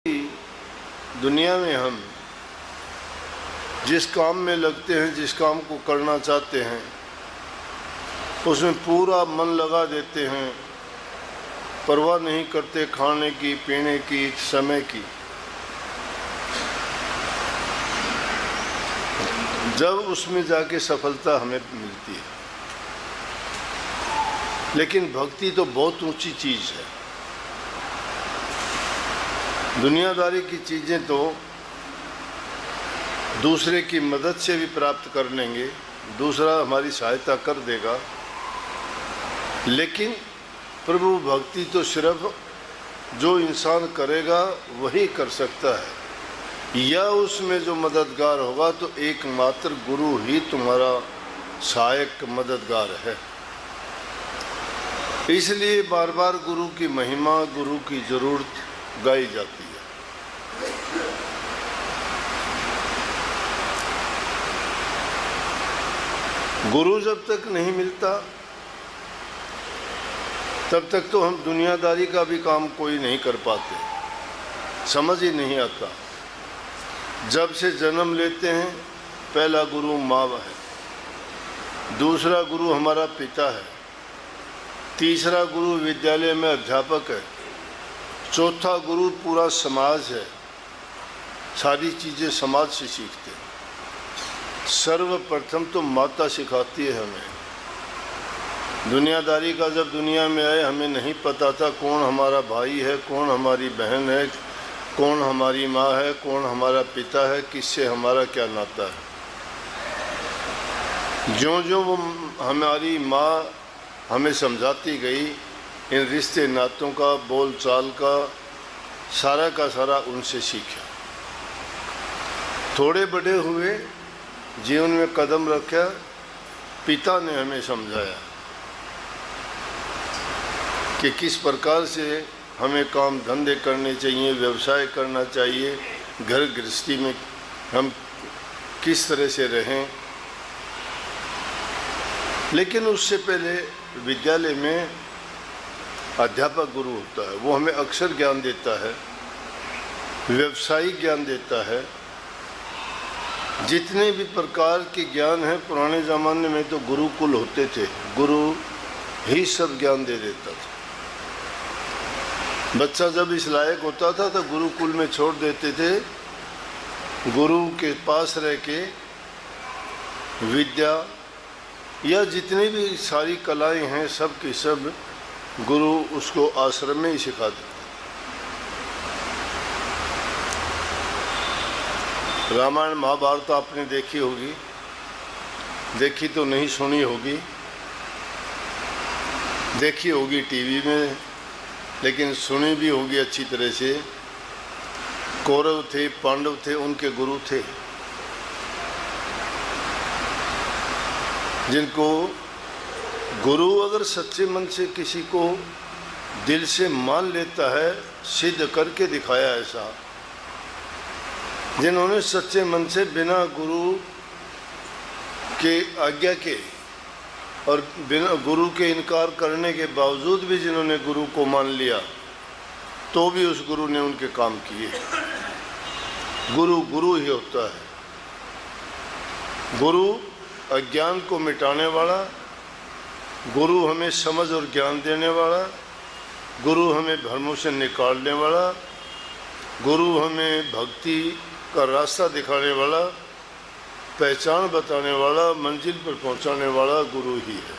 दुनिया में हम जिस काम में लगते हैं, जिस काम को करना चाहते हैं, उसमें पूरा मन लगा देते हैं, परवाह नहीं करते खाने की, पीने की, समय की। जब उसमें जाके सफलता हमें मिलती है। लेकिन भक्ति तो बहुत ऊंची चीज़ है। दुनियादारी की चीज़ें तो दूसरे की मदद से भी प्राप्त कर लेंगे, दूसरा हमारी सहायता कर देगा, लेकिन प्रभु भक्ति तो सिर्फ जो इंसान करेगा वही कर सकता है, या उसमें जो मददगार होगा तो एकमात्र गुरु ही तुम्हारा सहायक मददगार है। इसलिए बार बार गुरु की महिमा, गुरु की ज़रूरत गाई जाती है। गुरु जब तक नहीं मिलता तब तक तो हम दुनियादारी का भी काम कोई नहीं कर पाते, समझ ही नहीं आता। जब से जन्म लेते हैं, पहला गुरु माँ है, दूसरा गुरु हमारा पिता है, तीसरा गुरु विद्यालय में अध्यापक है, चौथा गुरु पूरा समाज है। सारी चीज़ें समाज से सीखते हैं। सर्वप्रथम तो माता सिखाती है हमें। दुनियादारी का जब दुनिया में आए, हमें नहीं पता था कौन हमारा भाई है, कौन हमारी बहन है, कौन हमारी माँ है, कौन हमारा पिता है, किससे हमारा क्या नाता है। ज्यों ज्यों वो हमारी माँ हमें समझाती गई, इन रिश्ते नातों का, बोल चाल का सारा उनसे सीखा। थोड़े बड़े हुए, जीवन में कदम रखा, पिता ने हमें समझाया कि किस प्रकार से हमें काम धंधे करने चाहिए, व्यवसाय करना चाहिए, घर गृहस्थी में हम किस तरह से रहें। लेकिन उससे पहले विद्यालय में अध्यापक गुरु होता है, वो हमें अक्षर ज्ञान देता है, व्यवसायिक ज्ञान देता है। जितने भी प्रकार के ज्ञान हैं, पुराने ज़माने में तो गुरुकुल होते थे, गुरु ही सब ज्ञान दे देता था। बच्चा जब इस लायक होता था तो गुरुकुल में छोड़ देते थे। गुरु के पास रह के विद्या या जितनी भी सारी कलाएं हैं, सब की सब गुरु उसको आश्रम में ही सिखा देते। रामायण महाभारत आपने देखी होगी, देखी तो नहीं, सुनी होगी, देखी होगी टीवी में, लेकिन सुनी भी होगी अच्छी तरह से। कौरव थे, पांडव थे, उनके गुरु थे, जिनको गुरु अगर सच्चे मन से किसी को दिल से मान लेता है, सिद्ध करके दिखाया ऐसा। जिन्होंने सच्चे मन से बिना गुरु के आज्ञा के और बिना गुरु के इनकार करने के बावजूद भी जिन्होंने गुरु को मान लिया, तो भी उस गुरु ने उनके काम किए। गुरु गुरु ही होता है। गुरु अज्ञान को मिटाने वाला, गुरु हमें समझ और ज्ञान देने वाला, गुरु हमें भ्रमों से निकालने वाला, गुरु हमें भक्ति का रास्ता दिखाने वाला, पहचान बताने वाला, मंजिल पर पहुंचाने वाला गुरु ही है।